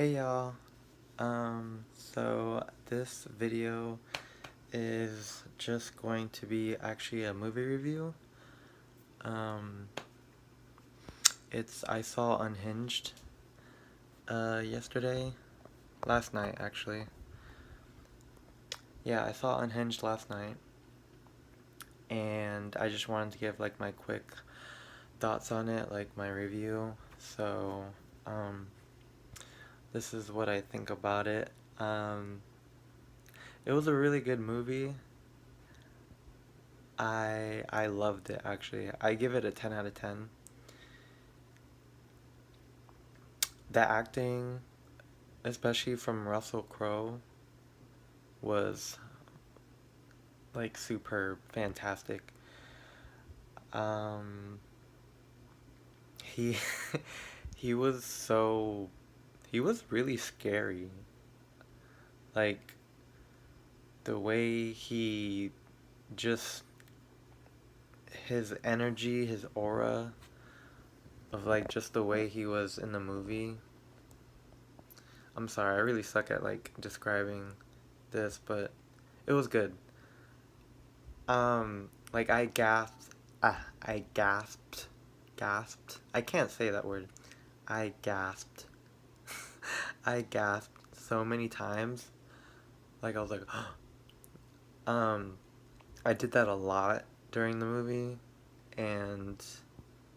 Hey y'all. So this video is just going to be actually a movie review. Um, I saw Unhinged yesterday, last night actually. Yeah, I saw Unhinged last night, and I just wanted to give like my quick thoughts on it, like my review. So, um, this is what I think about it. Um, it was a really good movie. I loved it actually. I give it a 10 out of 10. The acting, especially from Russell Crowe, was like superb, fantastic. Um he he was so he was really scary. Like the way he just his energy, his aura of like just the way he was in the movie. I'm sorry, I really suck at like describing this, but it was good. Like I gasped. I gasped. I can't say that word. I gasped. I gasped so many times. Like I was like, um, I did that a lot during the movie, and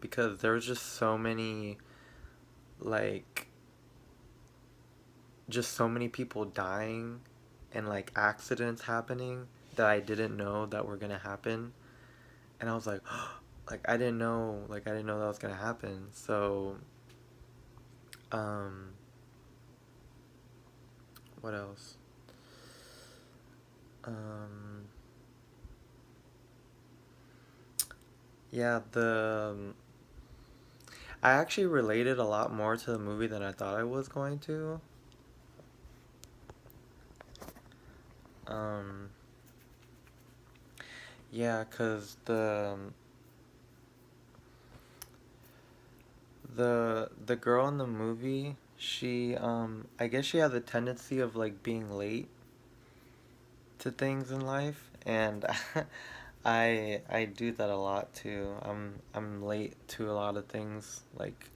because there was just so many, like, just so many people dying, and like accidents happening that I didn't know that were gonna happen, and I was like, like I didn't know that was gonna happen. So, um, what else? Um, yeah, I actually related a lot more to the movie than I thought I was going to. Um, yeah, 'cause the girl in the movie, I guess she has a tendency of like being late to things in life, and I do that a lot too. I'm late to a lot of things, like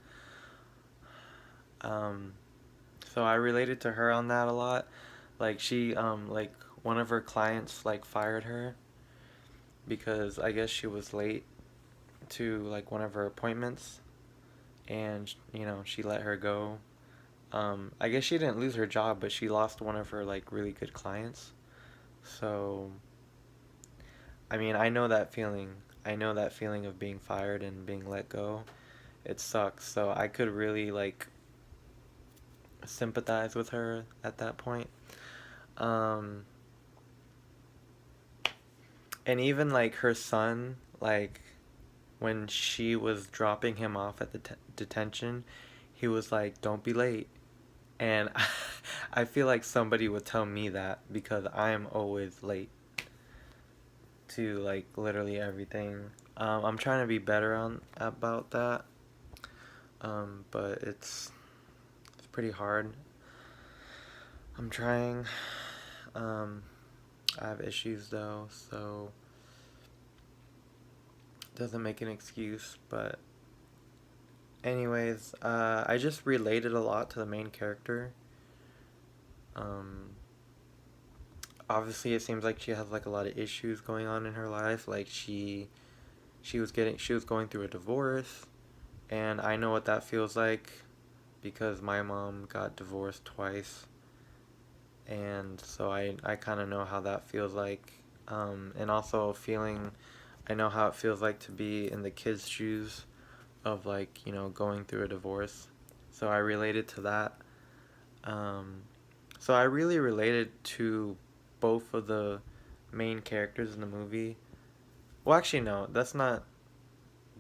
um so I related to her on that a lot. Like like one of her clients like fired her because I guess she was late to like one of her appointments, and she let her go. I guess she didn't lose her job, but she lost one of her like really good clients. So, I mean, I know that feeling. I know that feeling of being fired and being let go. It sucks. So I could really like sympathize with her at that point. Um, and even like her son, like when she was dropping him off at the detention, he was like, "Don't be late." And I feel like somebody would tell me that because I am always late to like literally everything. I'm trying to be better on about that. But it's pretty hard. I'm trying. Um, I have issues though, so doesn't make an excuse. But anyways, I just related a lot to the main character. Um, Obviously, it seems like she has like a lot of issues going on in her life. Like she was going through a divorce, and I know what that feels like because my mom got divorced twice, and so I kind of know how that feels like. And also feeling, I know how it feels like to be in the kids' shoes of like going through a divorce. So I related to that. Um, so I really related to both of the main characters in the movie. Well, actually, no, that's not.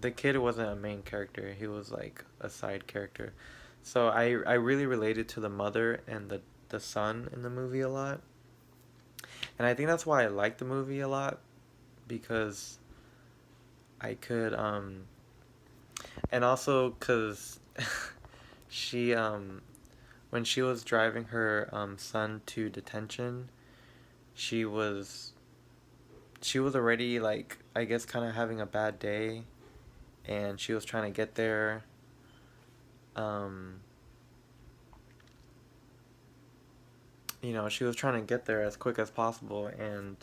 The kid wasn't a main character. He was like a side character. So I really related to the mother and the son in the movie a lot. And I think that's why I like the movie a lot because I could and also cuz she when she was driving her son to detention, she was she was already like I guess kind of having a bad day, and she was trying to get there. Um, she was trying to get there as quick as possible, and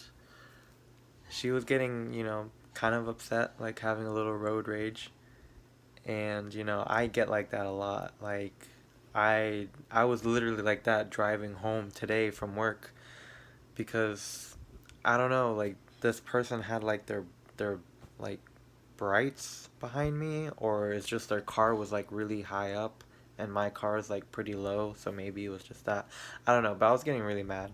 she was getting kind of upset, like having a little road rage. And I get like that a lot. Like I was literally like that driving home today from work because I don't know, like this person had like their like brights behind me, or it's just their car was like really high up and my car is like pretty low, so maybe it was just that. I don't know, but I was getting really mad.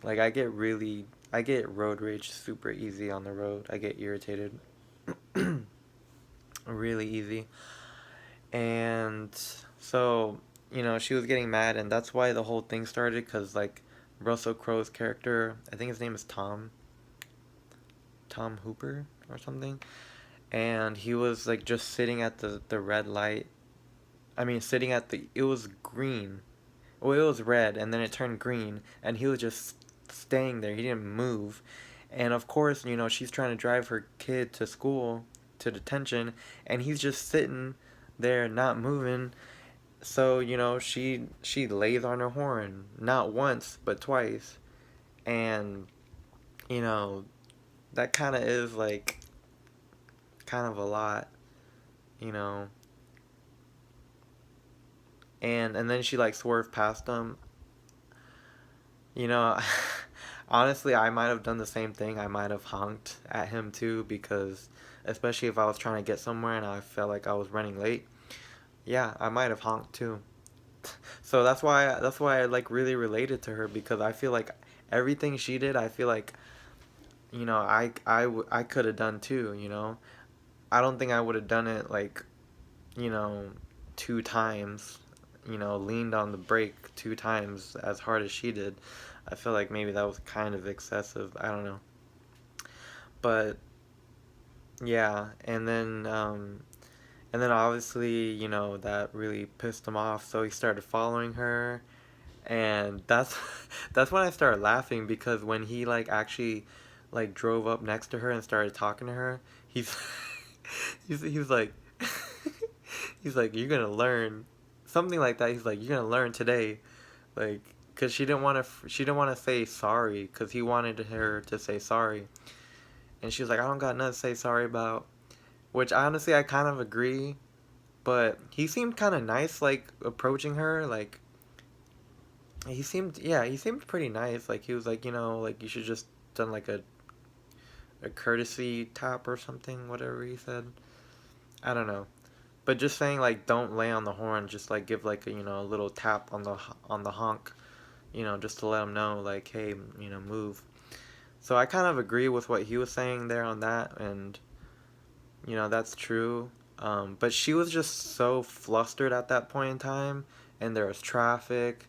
Like I get road rage super easy on the road. I get irritated really easy. And so, she was getting mad, and that's why the whole thing started. Because like Russell Crowe's character, I think his name is Tom Hooper or something, and he was like just sitting at the red light. I mean, sitting at the it was green. Well, it was red, and then it turned green, and he was just staying there. He didn't move, and of course, she's trying to drive her kid to school, to detention, and he's just sitting there not moving. So she lays on her horn not once but twice, and you know that kind of is like kind of a lot, you know. And then she like swerved past him, you know. Honestly, I might have done the same thing. I might have honked at him too, because especially if I was trying to get somewhere and I felt like I was running late. Yeah, I might have honked too. So that's why I like really related to her, because I feel like everything she did, I feel like I could have done too. I don't think I would have done it like you know two times. Leaned on the brake two times as hard as she did. I feel like maybe that was kind of excessive. I don't know, but yeah, and then obviously that really pissed him off, so he started following her. And that's that's when I started laughing, because when he like actually like drove up next to her and started talking to her, he's he's like he's like, you're gonna learn something like that. He's like, you're gonna learn today, like, because she didn't want to say sorry, because he wanted her to say sorry, and she was like, I don't got nothing to say sorry about, which honestly I kind of agree. But he seemed kind of nice, like approaching her, like he seemed pretty nice. Like he was like, like you should just done like a courtesy tap or something, whatever he said. I don't know. But just saying like don't lay on the horn, just like give like a little tap on the honk, just to let him know like, hey, move. So I kind of agree with what he was saying there on that, and that's true. But she was just so flustered at that point in time, and there was traffic,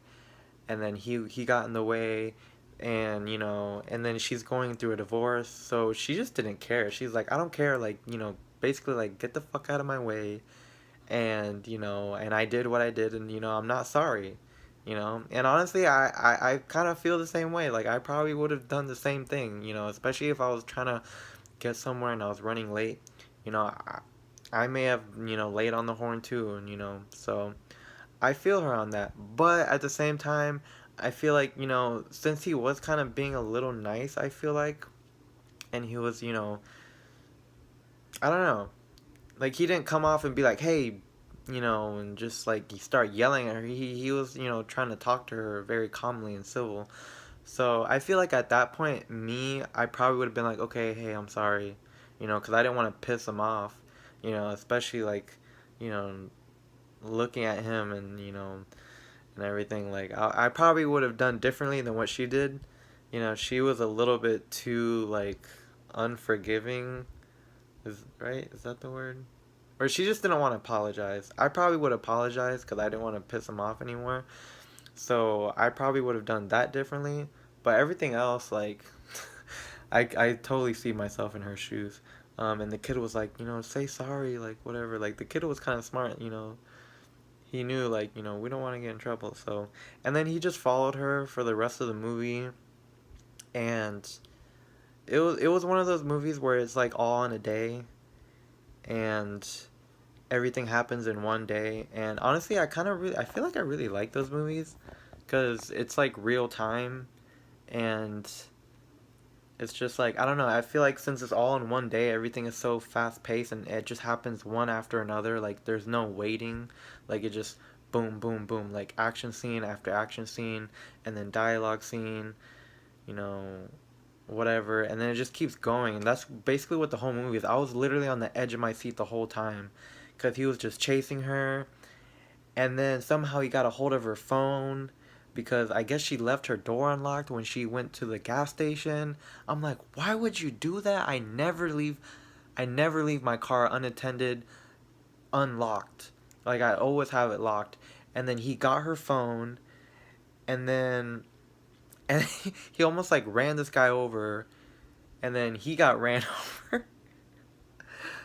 and then he got in the way, and and then she's going through a divorce, so she just didn't care. She's like, I don't care, like basically like, get the fuck out of my way. And and I did what I did, and I'm not sorry. And honestly, I kind of feel the same way. Like I probably would have done the same thing, especially if I was trying to get somewhere and I was running late. I may have laid on the horn too, and so I feel her on that. But at the same time, I feel like, since he was kind of being a little nice, I feel like, and he was, I don't know, like he didn't come off and be like, hey, and just like he start yelling at her. He was, trying to talk to her very calmly and civil. So I feel like at that point, I probably would have been like, okay, hey, I'm sorry, because I didn't want to piss him off, especially like, you know, looking at him, and everything. Like I probably would have done differently than what she did. She was a little bit too like unforgiving. Is that the word? Or she just didn't want to apologize. I probably would apologize because I didn't want to piss him off anymore. So I probably would have done that differently. But everything else, like, I totally see myself in her shoes. And the kid was like, say sorry, like whatever. Like the kid was kind of smart. he knew, like, we don't want to get in trouble. So, and then he just followed her for the rest of the movie, and it was one of those movies where it's like all in a day, and everything happens in one day. And honestly, I feel like I really like those movies because it's like real time, and it's just like, I don't know, I feel like since it's all in one day, everything is so fast paced and it just happens one after another. Like there's no waiting. Like it just boom, boom, boom, like action scene after action scene, and then dialogue scene, you know, whatever, and then it just keeps going. And that's basically what the whole movie is. I was literally on the edge of my seat the whole time because he was just chasing her, and then somehow he got a hold of her phone because I guess she left her door unlocked when she went to the gas station. I'm like, why would you do that? I never leave my car unattended, unlocked. Like I always have it locked. And then he got her phone, and then and he almost like ran this guy over, and then he got ran over.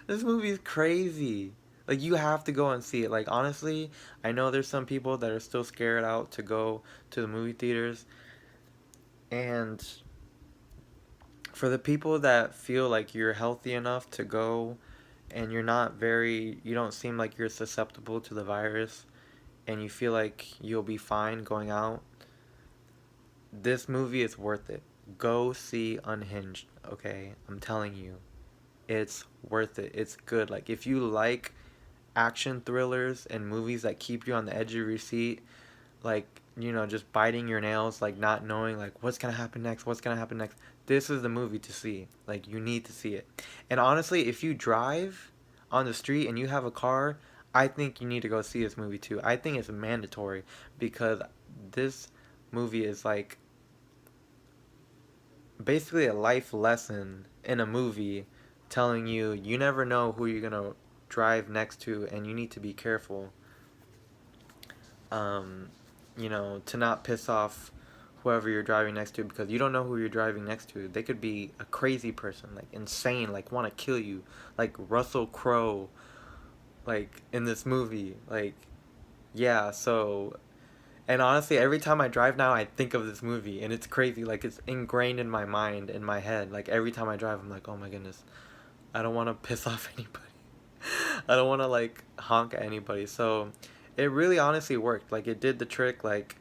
This movie is crazy. Like you have to go and see it. Like honestly, I know there's some people that are still scared out to go to the movie theaters, and for the people that feel like you're healthy enough to go and you don't seem like you're susceptible to the virus and you feel like you'll be fine going out, this movie is worth it. Go see Unhinged, okay? I'm telling you. It's worth it. It's good. Like if you like action thrillers and movies that keep you on the edge of your seat, like, just biting your nails, like not knowing like what's gonna happen next, what's gonna happen next. This is the movie to see. Like you need to see it. And honestly, if you drive on the street and you have a car, I think you need to go see this movie too. I think it's mandatory because this movie is like basically a life lesson in a movie telling you you never know who you're gonna drive next to and you need to be careful, um, to not piss off whoever you're driving next to because you don't know who you're driving next to. They could be a crazy person, like insane, like want to kill you, like Russell Crowe, like in this movie. Like, yeah, so. And honestly, every time I drive now, I think of this movie, and it's crazy. Like, it's ingrained in my mind, in my head. Like, every time I drive, I'm like, oh my goodness, I don't want to piss off anybody. I don't want to, like, honk at anybody. So, it really honestly worked. Like, it did the trick. Like,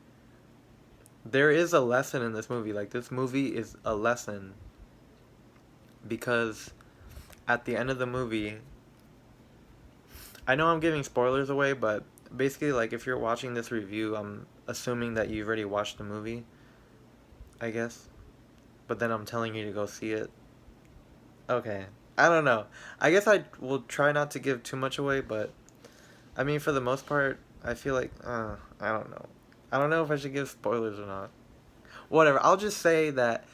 there is a lesson in this movie. Like this movie is a lesson because at the end of the movie, I know I'm giving spoilers away, but basically like if you're watching this review, I'm assuming that you've already watched the movie, I guess. But then I'm telling you to go see it. Okay. I don't know. I guess I will try not to give too much away, but I mean for the most part, I feel like I don't know. I don't know if I should give spoilers or not. Whatever. I'll just say that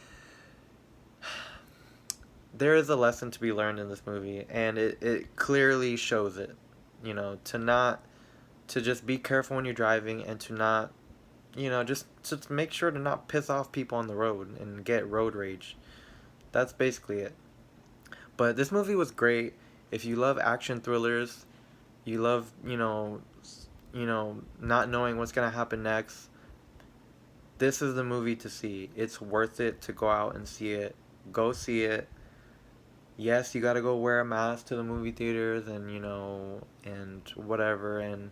there is a lesson to be learned in this movie, and it clearly shows it. To just be careful when you're driving and to not, just to make sure to not piss off people on the road and get road rage. That's basically it. But this movie was great. If you love action thrillers, you love, not knowing what's going to happen next, this is the movie to see. It's worth it to go out and see it. Go see it. Yes, you gotta go wear a mask to the movie theaters and, and whatever, and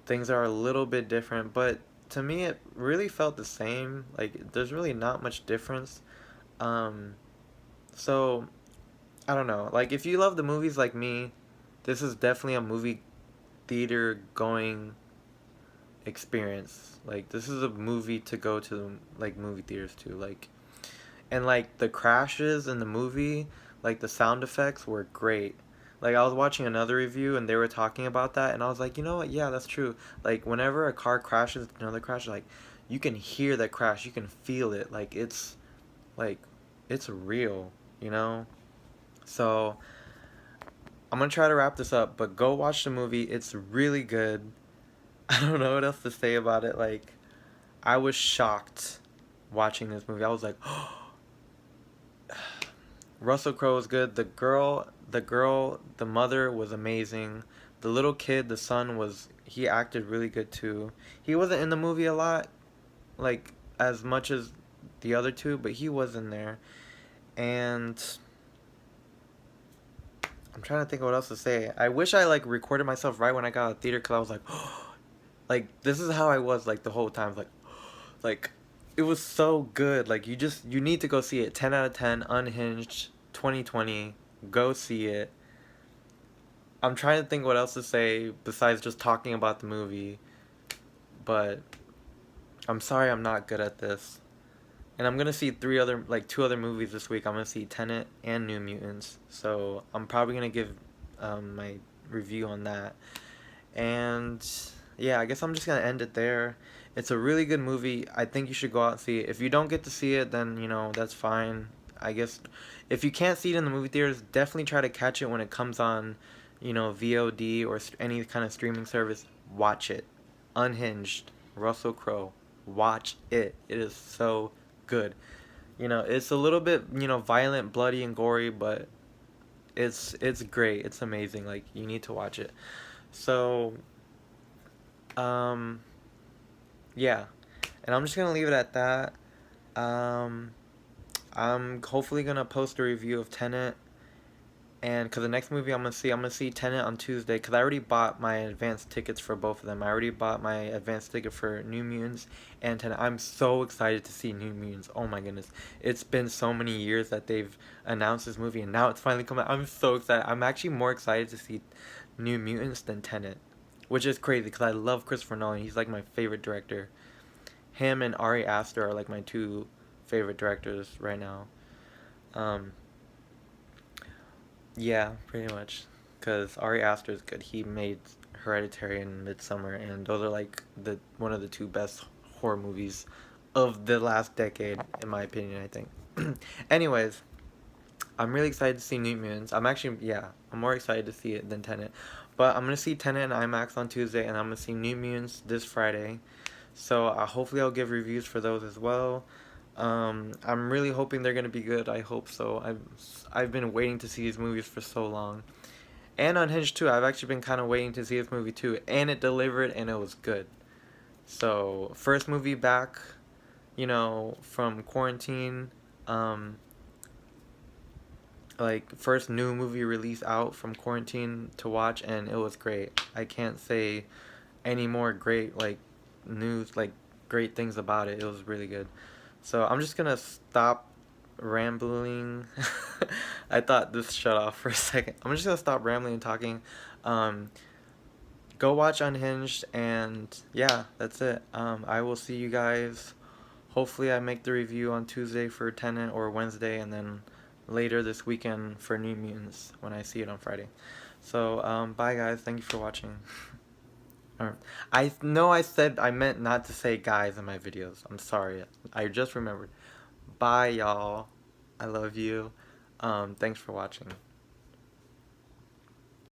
things are a little bit different, but to me it really felt the same. Like, there's really not much difference. Um, so, I don't know. Like, if you love the movies like me, this is definitely a movie theater going experience. Like, this is a movie to go to, like, movie theaters to. Like, and like the crashes in the movie, like the sound effects were great. Like I was watching another review and they were talking about that, and I was like, you know what? Yeah, that's true. Like whenever a car crashes, another crash, like you can hear that crash, you can feel it. Like it's real, you know? So I'm gonna try to wrap this up, but go watch the movie. It's really good. I don't know what else to say about it. Like I was shocked watching this movie. I was like, Russell Crowe was good. The girl The girl, the mother was amazing. The little kid, the son was he acted really good too. He wasn't in the movie a lot, like as much as the other two, but he was in there. And I'm trying to think of what else to say. I wish I like recorded myself right when I got out of the theater because I was like, like this is how I was like the whole time, like it was so good. Like you need to go see it. 10 out of 10. Unhinged 2020. Go see it. I'm trying to think what else to say besides just talking about the movie, but I'm sorry I'm not good at this. And I'm gonna see two other movies this week. I'm gonna see Tenet and New Mutants. So I'm probably gonna give my review on that. And yeah, I guess I'm just gonna end it there. It's a really good movie. I think you should go out and see it. If you don't get to see it, then that's fine. I guess if you can't see it in the movie theaters, definitely try to catch it when it comes on, VOD or any kind of streaming service. Watch it. Unhinged. Russell Crowe. Watch it. It is so good. It's a little bit violent, bloody, and gory, but it's great. It's amazing. Like you need to watch it. So um, yeah, and I'm just gonna leave it at that. Um, I'm hopefully gonna post a review of Tenet, and cause the next movie I'm gonna see Tenet on Tuesday. Cause I already bought my advance tickets for both of them. I already bought my advance ticket for New Mutants and Tenet. I'm so excited to see New Mutants. Oh my goodness, it's been so many years that they've announced this movie, and now it's finally coming out. I'm so excited. I'm actually more excited to see New Mutants than Tenet, which is crazy because I love Christopher Nolan. He's like my favorite director. Him and Ari Aster are like my two favorite directors right now. Um, yeah, pretty much. Because Ari Aster is good. He made Hereditary and Midsummer, and those are like the one of the two best horror movies of the last decade, in my opinion. I think. Anyways, I'm really excited to see New Mutants. I'm more excited to see it than Tenet. But I'm gonna see Tenet in IMAX on Tuesday, and I'm gonna see New Mutants this Friday. So hopefully I'll give reviews for those as well. I'm really hoping they're gonna be good. I hope so. I've been waiting to see these movies for so long. And Unhinged too. I've actually been kind of waiting to see this movie too, and it delivered, and it was good. So first movie back, from quarantine. Um, like first new movie release out from quarantine to watch, and it was great. I can't say any more great news great things about it. It was really good. So I'm just gonna stop rambling. I thought this shut off for a second. I'm just gonna stop rambling and talking. Um, Go watch Unhinged, and yeah, that's it. I will see you guys. Hopefully, I make the review on Tuesday for Tenet or Wednesday, and then later this weekend for New Mutants when I see it on Friday. So, bye guys. Thank you for watching. I know I meant not to say guys in my videos. I'm sorry. I just remembered. Bye, y'all. I love you. Thanks for watching.